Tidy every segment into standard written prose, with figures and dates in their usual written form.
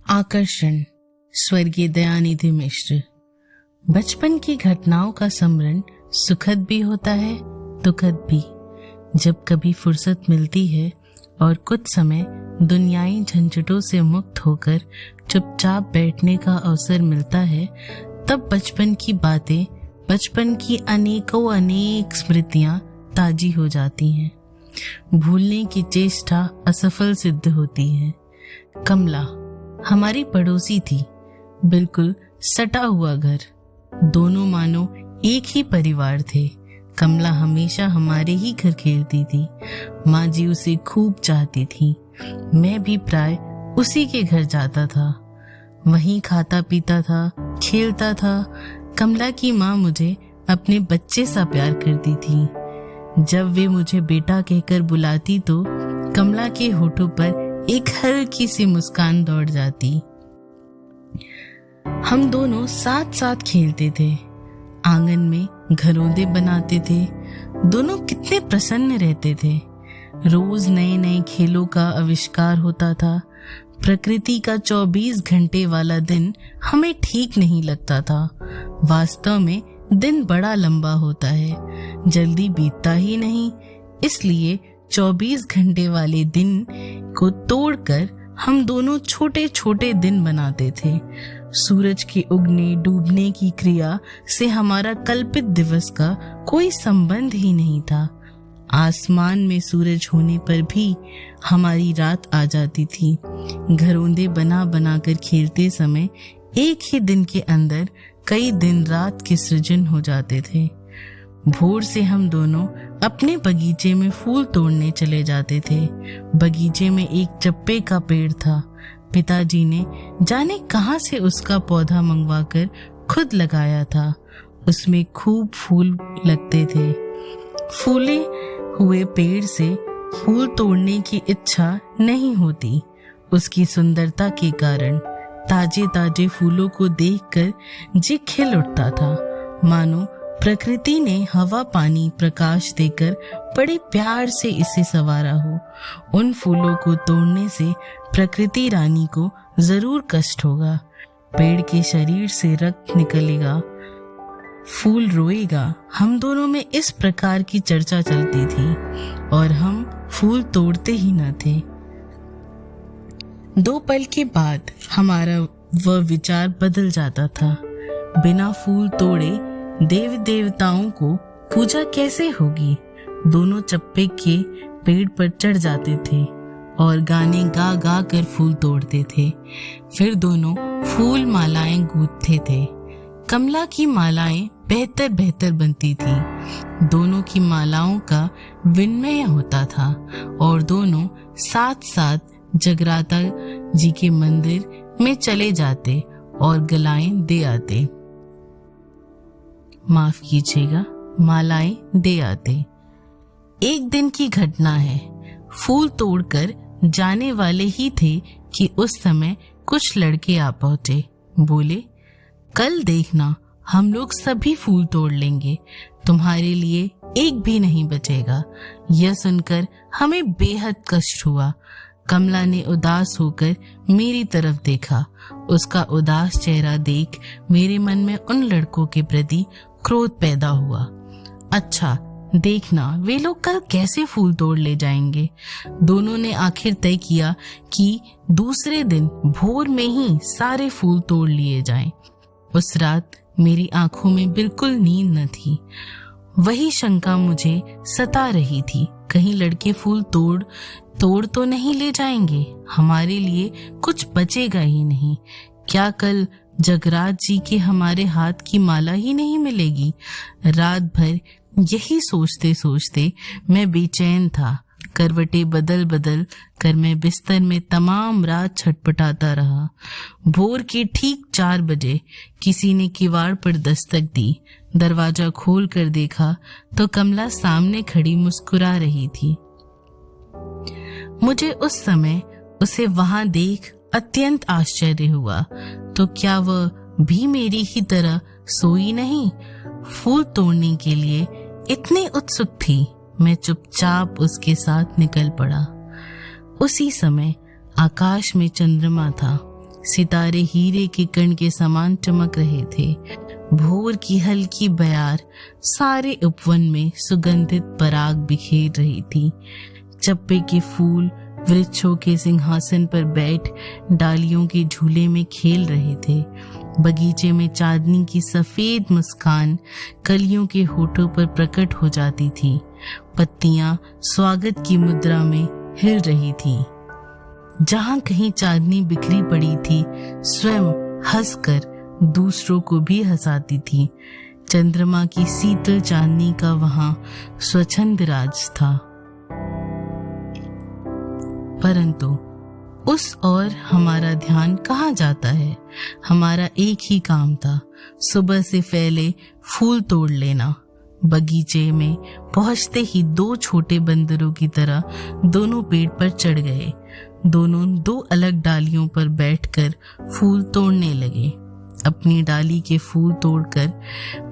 आकर्षण। स्वर्गीय दयानिधि मिश्र। बचपन की घटनाओं का स्मरण सुखद भी होता है, दुखद भी। जब कभी फुर्सत मिलती है और कुछ समय दुनियाई झंझटों से मुक्त होकर चुपचाप बैठने का अवसर मिलता है, तब बचपन की बातें, बचपन की अनेकों अनेक स्मृतियां ताजी हो जाती हैं। भूलने की चेष्टा असफल सिद्ध होती है। कमला हमारी पड़ोसी थी, बिल्कुल सटा हुआ घर। दोनों मानो एक ही परिवार थे। कमला हमेशा हमारे ही घर खेलती थी। माँ जी उसे खूब चाहती थी। मैं भी प्राय उसी के घर जाता था, वहीं खाता पीता था, खेलता था। कमला की माँ मुझे अपने बच्चे सा प्यार करती थी। जब वे मुझे बेटा कहकर बुलाती तो कमला के होठों पर एक हल्की सी मुस्कान दौड़ जाती। हम दोनों साथ साथ खेलते थे, आंगन में घरौंदे बनाते थे। दोनों कितने प्रसन्न रहते थे। रोज नए नए खेलों का आविष्कार होता था। प्रकृति का 24 घंटे वाला दिन हमें ठीक नहीं लगता था। वास्तव में दिन बड़ा लंबा होता है, जल्दी बीतता ही नहीं। इसलिए 24 घंटे वाले दिन को तोड़कर हम दोनों छोटे छोटे दिन बनाते थे। सूरज के उगने डूबने की क्रिया से हमारा कल्पित दिवस का कोई संबंध ही नहीं था। आसमान में सूरज होने पर भी हमारी रात आ जाती थी। घरौंदे बना बनाकर खेलते समय एक ही दिन के अंदर कई दिन रात के सृजन हो जाते थे। भोर से हम दोनों अपने बगीचे में फूल तोड़ने चले जाते थे। बगीचे में एक चप्पे का पेड़ था। पिताजी ने जाने कहां से उसका पौधा मंगवाकर खुद लगाया था। उसमें खूब फूल लगते थे। फूले हुए पेड़ से फूल तोड़ने की इच्छा नहीं होती। उसकी सुंदरता के कारण ताजे ताजे फूलों को देखकर जी खिल उठता था, मानो प्रकृति ने हवा पानी प्रकाश देकर बड़े प्यार से इसे संवारा हो। उन फूलों को तोड़ने से प्रकृति रानी को जरूर कष्ट होगा। पेड़ के शरीर से रक्त निकलेगा, फूल रोएगा। हम दोनों में इस प्रकार की चर्चा चलती थी और हम फूल तोड़ते ही न थे। 2 पल के बाद हमारा वह विचार बदल जाता था। बिना फूल तोड़े देव देवताओं को पूजा कैसे होगी। दोनों चप्पे के पेड़ पर चढ़ जाते थे और गाने गा गा कर फूल तोड़ते थे। फिर दोनों फूल मालाएं गूंथते थे। कमला की मालाएं बेहतर बेहतर बनती थी। दोनों की मालाओं का विनिमय होता था और दोनों साथ साथ जगराता जी के मंदिर में चले जाते और गलाएं दे आते। माफ कीजिएगा, मालाएं दे आते। एक दिन की घटना है। फूल तोड़कर जाने वाले ही थे कि उस समय कुछ लड़के आ पहुंचे। बोले, कल देखना हम लोग सभी फूल तोड़ लेंगे, तुम्हारे लिए एक भी नहीं बचेगा। यह सुनकर हमें बेहद कष्ट हुआ। कमला ने उदास होकर मेरी तरफ देखा। उसका उदास चेहरा देख मेरे मन में उन लड़कों के प्रति क्रोध पैदा हुआ। अच्छा देखना वे लोग कल कैसे फूल तोड़ ले जाएंगे। दोनों ने आखिर तय किया कि दूसरे दिन भोर में ही सारे फूल तोड़ लिए जाएं। उस रात मेरी आंखों में बिल्कुल नींद न थी। वही शंका मुझे सता रही थी, कहीं लड़के फूल तोड़ तो नहीं ले जाएंगे, हमारे लिए कुछ बचेगा ही नहीं। क्या कल जगराज जी के हमारे हाथ की माला ही नहीं मिलेगी। रात भर यही सोचते सोचते मैं बेचैन था। करवटें बदल बदल कर मैं बिस्तर में तमाम रात छटपटाता रहा। भोर के ठीक 4 बजे किसी ने किवाड़ पर दस्तक दी। दरवाजा खोल कर देखा तो कमला सामने खड़ी मुस्कुरा रही थी। मुझे उस समय उसे वहां देख अत्यंत आश्चर्य हुआ। तो क्या वह भी मेरी ही तरह सोई नहीं, फूल तोड़ने के लिए इतनी उत्सुक थी। मैं चुपचाप उसके साथ निकल पड़ा। उसी समय आकाश में चंद्रमा था। सितारे हीरे के कण के समान चमक रहे थे। भोर की हल्की बयार सारे उपवन में सुगंधित पराग बिखेर रही थी। चप्पे के फूल वृक्षों के सिंहासन पर बैठ डालियों के झूले में खेल रहे थे। बगीचे में चांदनी की सफेद मुस्कान कलियों के होठों पर प्रकट हो जाती थी। पत्तियां स्वागत की मुद्रा में हिल रही थी। जहां कहीं चांदनी बिखरी पड़ी थी, स्वयं हंसकर दूसरों को भी हंसाती थी। चंद्रमा की शीतल चांदनी का वहां स्वच्छंद राज था। परंतु उस और हमारा ध्यान कहाँ जाता है। हमारा एक ही काम था, सुबह से फैले फूल तोड़ लेना। बगीचे में पहुंचते ही दो छोटे बंदरों की तरह दोनों पेड़ पर चढ़ गए। दोनों दो अलग डालियों पर बैठकर फूल तोड़ने लगे। अपनी डाली के फूल तोड़कर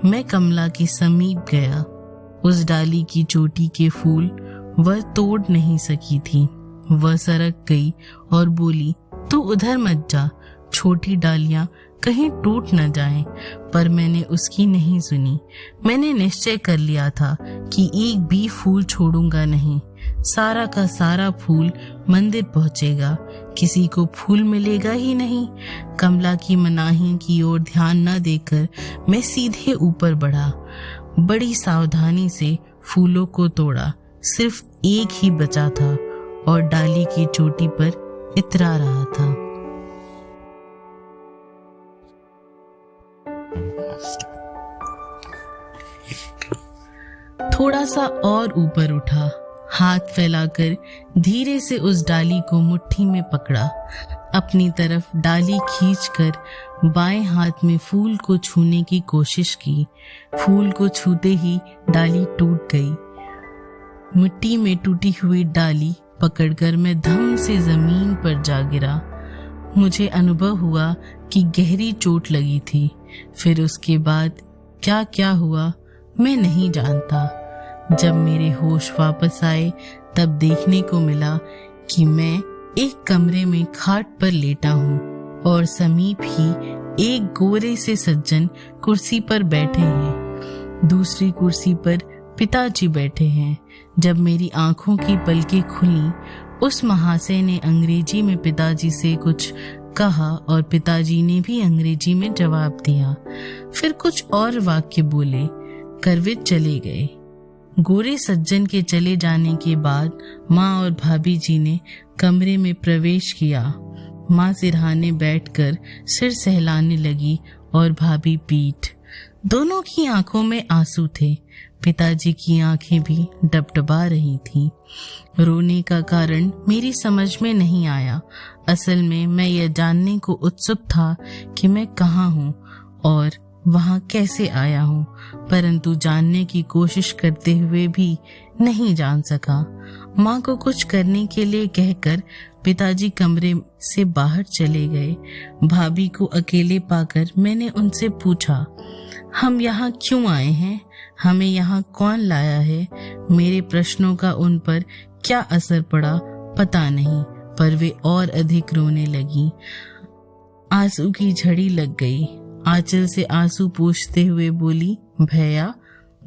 मैं कमला के समीप गया। उस डाली की चोटी के फूल वह तोड़ नहीं सकी थी। वह सरक गई और बोली, तू उधर मत जा, छोटी डालियां कहीं टूट न जाएं। पर मैंने उसकी नहीं सुनी। मैंने निश्चय कर लिया था कि एक भी फूल छोड़ूंगा नहीं। सारा का सारा फूल मंदिर पहुंचेगा, किसी को फूल मिलेगा ही नहीं। कमला की मनाही की ओर ध्यान न देकर मैं सीधे ऊपर बढ़ा। बड़ी सावधानी से फूलों को तोड़ा। सिर्फ एक ही बचा था और डाली की चोटी पर इतरा रहा था। थोड़ा सा और ऊपर उठा, हाथ फैलाकर धीरे से उस डाली को मुट्ठी में पकड़ा। अपनी तरफ डाली खींचकर बाएं हाथ में फूल को छूने की कोशिश की। फूल को छूते ही डाली टूट गई। मिट्टी में टूटी हुई डाली पकड़कर मैं धम से जमीन पर जा गिरा। मुझे अनुभव हुआ कि गहरी चोट लगी थी। फिर उसके बाद क्या क्या हुआ मैं नहीं जानता। जब मेरे होश वापस आए तब देखने को मिला कि मैं एक कमरे में खाट पर लेटा हूँ और समीप ही एक गोरे से सज्जन कुर्सी पर बैठे हैं। दूसरी कुर्सी पर पिताजी बैठे हैं। जब मेरी आंखों की पलकें खुली, उस महाशय ने अंग्रेजी में पिताजी से कुछ कहा और पिताजी ने भी अंग्रेजी में जवाब दिया। फिर कुछ और वाक्य बोले कर वे चले गए। गोरे सज्जन के चले जाने के बाद माँ और भाभी जी ने कमरे में प्रवेश किया। माँ सिरहाने बैठकर सिर सहलाने लगी और भाभी पीठ। दोनों की आंखों में आंसू थे। पिताजी की आंखें भी डबडबा रही थीं। रोने का कारण मेरी समझ में नहीं आया। असल में मैं यह जानने को उत्सुक था कि मैं कहाँ हूँ और वहाँ कैसे आया हूँ, परंतु जानने की कोशिश करते हुए भी नहीं जान सका। माँ को कुछ करने के लिए कहकर पिताजी कमरे से बाहर चले गए। भाभी को अकेले पाकर मैंने उनसे पूछा, हम यहाँ क्यों आए हैं? हमें यहाँ कौन लाया है? मेरे प्रश्नों का उन पर क्या असर पड़ा पता नहीं, पर वे और अधिक रोने लगी। आंसू की झड़ी लग गई। आंचल से आंसू पोंछते हुए बोली, भैया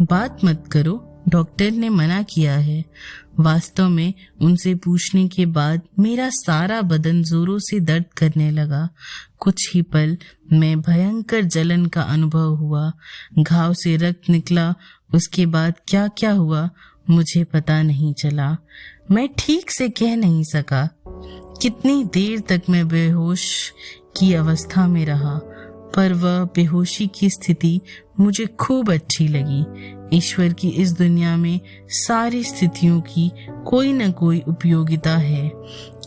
बात मत करो, डॉक्टर ने मना किया है। वास्तव में उनसे पूछने के बाद मेरा सारा बदन जोरों से दर्द करने लगा। कुछ ही पल में भयंकर जलन का अनुभव हुआ। घाव से रक्त निकला। उसके बाद क्या क्या हुआ मुझे पता नहीं चला। मैं ठीक से कह नहीं सका। कितनी देर तक मैं बेहोश की अवस्था में रहा, पर वह बेहोशी की स्थिति मुझे खूब अच्छी लगी। ईश्वर की इस दुनिया में सारी स्थितियों की कोई न कोई उपयोगिता है।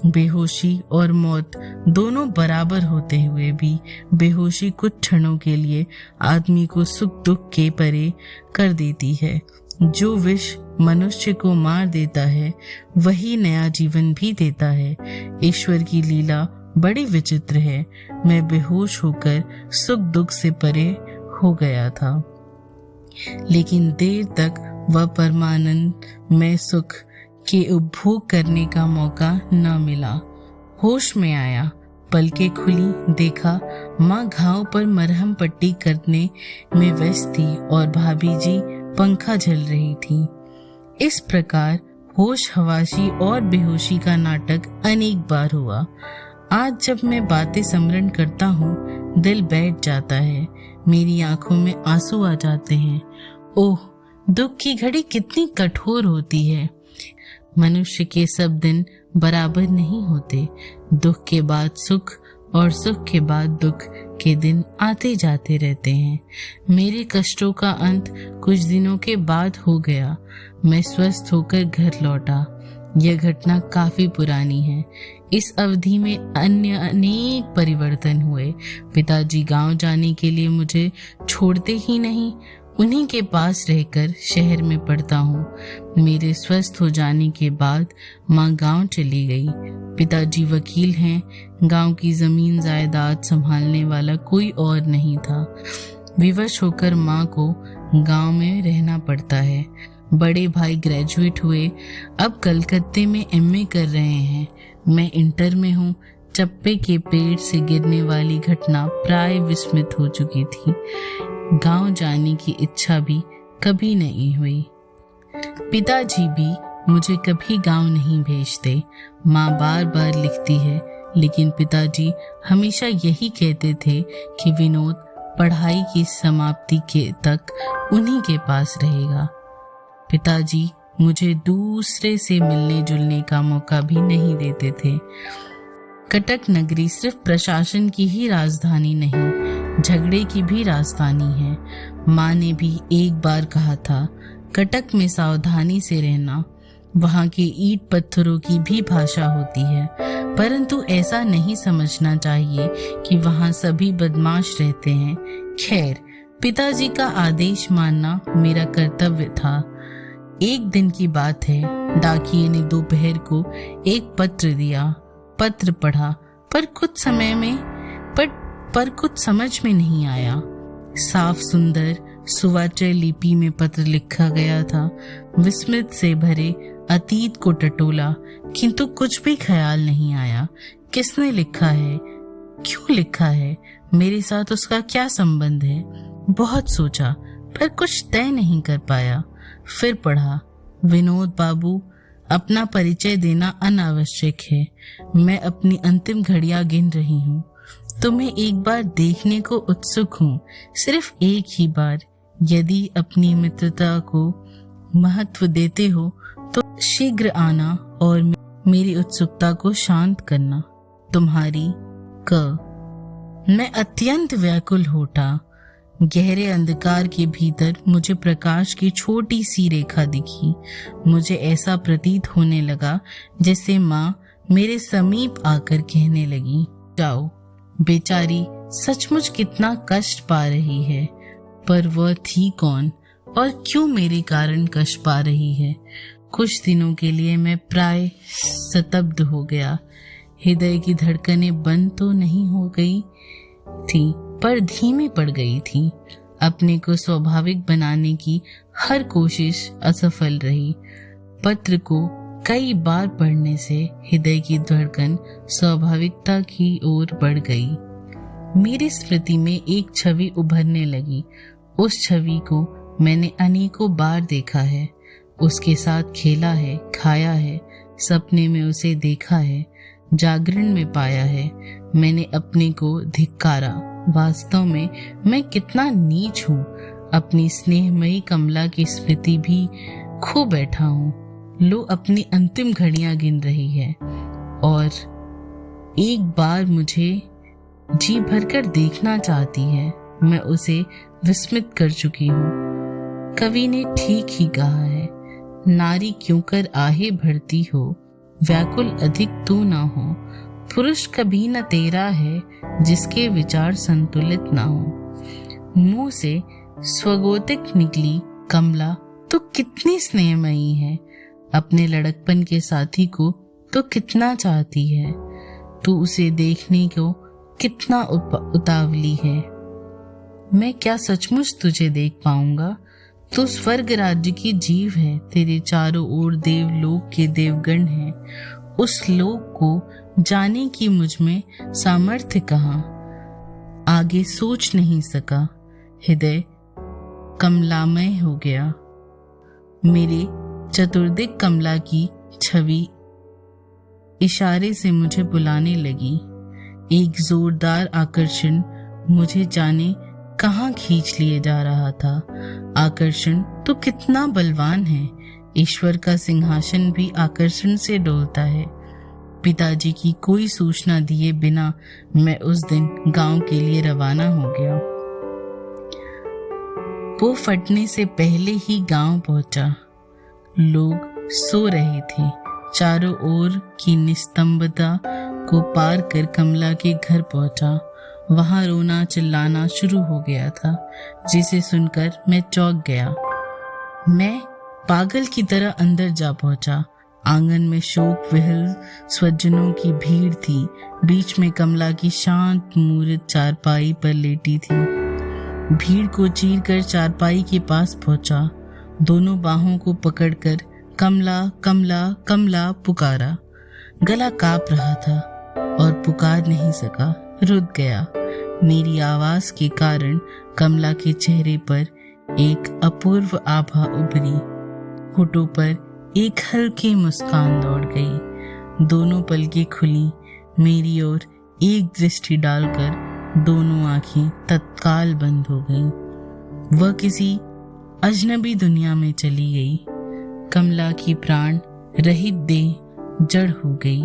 बेहोशी और मौत दोनों बराबर होते हुए भी बेहोशी कुछ क्षणों के लिए आदमी को सुख दुख के परे कर देती है। जो विष मनुष्य को मार देता है वही नया जीवन भी देता है। ईश्वर की लीला बड़ी विचित्र है। मैं बेहोश होकर सुख दुख से परे हो गया था, लेकिन देर तक वह परमानंद में सुख के उपभोग करने का मौका न मिला। होश में आया पलकें खुली, देखा माँ घाव पर मरहम पट्टी करने में व्यस्त थी और भाभी जी पंखा झल रही थी। इस प्रकार होश हवासी और बेहोशी का नाटक अनेक बार हुआ। आज जब मैं बातें स्मरण करता हूँ, दिल बैठ जाता है, मेरी आंखों में आंसू आ जाते हैं। ओह, दुख की घड़ी कितनी कठोर होती है। मनुष्य के सब दिन बराबर नहीं होते। दुख के बाद सुख और सुख के बाद दुख के दिन आते जाते रहते हैं। मेरे कष्टों का अंत कुछ दिनों के बाद हो गया। मैं स्वस्थ होकर घर लौटा। यह घटना काफी पुरानी है। इस अवधि में अन्य अनेक परिवर्तन हुए। पिताजी गांव जाने के लिए मुझे छोड़ते ही नहीं, उन्हीं के पास रहकर शहर में पढ़ता हूँ। मेरे स्वस्थ हो जाने के बाद माँ गांव चली गई। पिताजी वकील हैं। गांव की जमीन जायदाद संभालने वाला कोई और नहीं था। विवश होकर माँ को गांव में रहना पड़ता है। बड़े भाई ग्रेजुएट हुए, अब कलकत्ते में एमए कर रहे हैं। मैं इंटर में हूँ। चप्पे के पेड़ से गिरने वाली घटना प्राय विस्मृत हो चुकी थी। गांव जाने की इच्छा भी कभी नहीं हुई। पिताजी भी मुझे कभी गांव नहीं भेजते। माँ बार बार लिखती है, लेकिन पिताजी हमेशा यही कहते थे कि विनोद पढ़ाई की समाप्ति के तक उन्हीं के पास रहेगा। पिताजी मुझे दूसरे से मिलने जुलने का मौका भी नहीं देते थे। कटक नगरी सिर्फ प्रशासन की ही राजधानी नहीं, झगड़े की भी राजधानी है। माँ ने भी एक बार कहा था, कटक में सावधानी से रहना। वहाँ के ईंट पत्थरों की भी भाषा होती है, परंतु ऐसा नहीं समझना चाहिए कि वहाँ सभी बदमाश रहते हैं। खैर, पिताजी का आदेश मानना मेरा कर्तव्य था। एक दिन की बात है, डाकिये ने दोपहर को एक पत्र दिया। पत्र पढ़ा, पर कुछ समझ में नहीं आया। साफ सुंदर सुवाच्य लिपि में पत्र लिखा गया था। विस्मृत से भरे अतीत को टटोला, किंतु कुछ भी ख्याल नहीं आया। किसने लिखा है, क्यों लिखा है, मेरे साथ उसका क्या संबंध है। बहुत सोचा, पर कुछ तय नहीं कर पाया। फिर पढ़ा, विनोद बाबू, अपना परिचय देना अनावश्यक है। मैं अपनी अंतिम घड़ियां गिन रही हूँ। तुम्हें एक बार देखने को उत्सुक हूँ, सिर्फ एक ही बार। यदि अपनी मित्रता को महत्व देते हो तो शीघ्र आना और मेरी उत्सुकता को शांत करना। तुम्हारी क। मैं अत्यंत व्याकुल होता। गहरे अंधकार के भीतर मुझे प्रकाश की छोटी सी रेखा दिखी। मुझे ऐसा प्रतीत होने लगा जैसे माँ मेरे समीप आकर कहने लगी, जाओ। बेचारी सचमुच कितना कष्ट पा रही है, पर वह थी कौन और क्यों मेरे कारण कष्ट पा रही है। कुछ दिनों के लिए मैं प्राय स्तब्ध हो गया। हृदय की धड़कनें बंद तो नहीं हो गई थी, पर धीमी पड़ गई थी। अपने को स्वाभाविक बनाने की हर कोशिश असफल रही। पत्र को कई बार पढ़ने से हृदय की धड़कन स्वाभाविकता की ओर बढ़ गई। मेरी स्मृति में एक छवि उभरने लगी। उस छवि को मैंने अनेकों बार देखा है, उसके साथ खेला है, खाया है, सपने में उसे देखा है, जागरण में पाया है। मैंने अपने को धिक्कारा। वास्तव में मैं कितना नीच हूँ। अपनी स्नेहमयी कमला की स्मृति भी खो बैठा हूँ। लो अपनी अंतिम घड़ियां गिन रही है और एक बार मुझे जी भरकर देखना चाहती है। मैं उसे विस्मित कर चुकी हूँ। कवि ने ठीक ही कहा है, नारी क्यों कर आहे भरती हो, व्याकुल अधिक तू ना हो। पुरुष कभी न तेरा है जिसके विचार संतुलित ना हो। मुंह से स्वगोतिक निकली कमला तो कितनी स्नेहमयी है। अपने लड़कपन के साथी को तो कितना चाहती है। तू उसे देखने को कितना उतावली है। मैं क्या सचमुच तुझे देख पाऊंगा? तू स्वर्ग राज्य की जीव है। तेरे चारों ओर देवलोक के देवगण हैं। उस लोक को जाने की मुझ में सामर्थ्य कहाँ। आगे सोच नहीं सका, हृदय कमलामय हो गया। मेरे चतुर्दिक कमला की छवि इशारे से मुझे बुलाने लगी। एक जोरदार आकर्षण मुझे जाने कहाँ खींच लिए जा रहा था। आकर्षण तो कितना बलवान है, ईश्वर का सिंहासन भी आकर्षण से डोलता है। पिताजी की कोई सूचना दिए बिना मैं उस दिन गांव के लिए रवाना हो गया। वो फटने से पहले ही गांव पहुंचा। लोग सो रहे थे। चारों ओर की निस्तंभता को पार कर कमला के घर पहुंचा। वहां रोना चिल्लाना शुरू हो गया था, जिसे सुनकर मैं चौंक गया। मैं पागल की तरह अंदर जा पहुंचा। आंगन में शोक विह्वल स्वजनों की भीड़ थी। बीच में कमला की शांत मूर्त चारपाई पर लेटी थी। भीड़ को चीरकर चारपाई के पास पहुंचा। दोनों बाहों को पकड़कर कमला कमला कमला पुकारा। गला कांप रहा था और पुकार नहीं सका, रुक गया। मेरी आवाज के कारण कमला के चेहरे पर एक अपूर्व आभा उभरी। होठों पर एक हल्की मुस्कान दौड़ गई। दोनों पलकें खुली। मेरी ओर एक दृष्टि डालकर दोनों आंखें तत्काल बंद हो गईं। वह किसी अजनबी दुनिया में चली गई। कमला की प्राण रहित देह जड़ हो गई।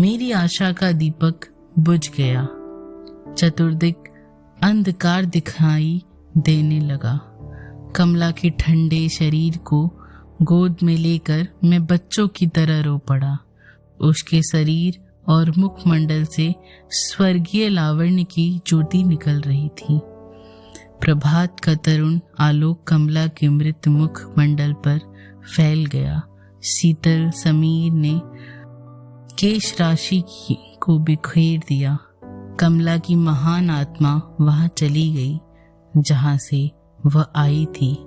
मेरी आशा का दीपक बुझ गया। चतुर्दिक अंधकार दिखाई देने लगा। कमला के ठंडे शरीर को गोद में लेकर मैं बच्चों की तरह रो पड़ा। उसके शरीर और मुखमंडल से स्वर्गीय लावण्य की ज्योति निकल रही थी। प्रभात का तरुण आलोक कमला के मृत मुखमंडल पर फैल गया। शीतल समीर ने केश राशि को बिखेर दिया। कमला की महान आत्मा वहां चली गई जहां से वह आई थी।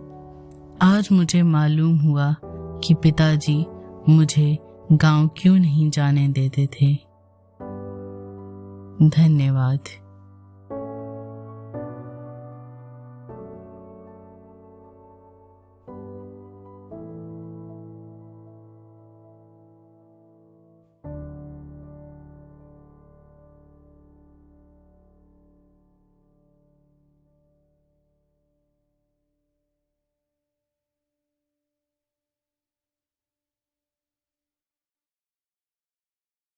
आज मुझे मालूम हुआ कि पिताजी मुझे गांव क्यों नहीं जाने देते थे। धन्यवाद।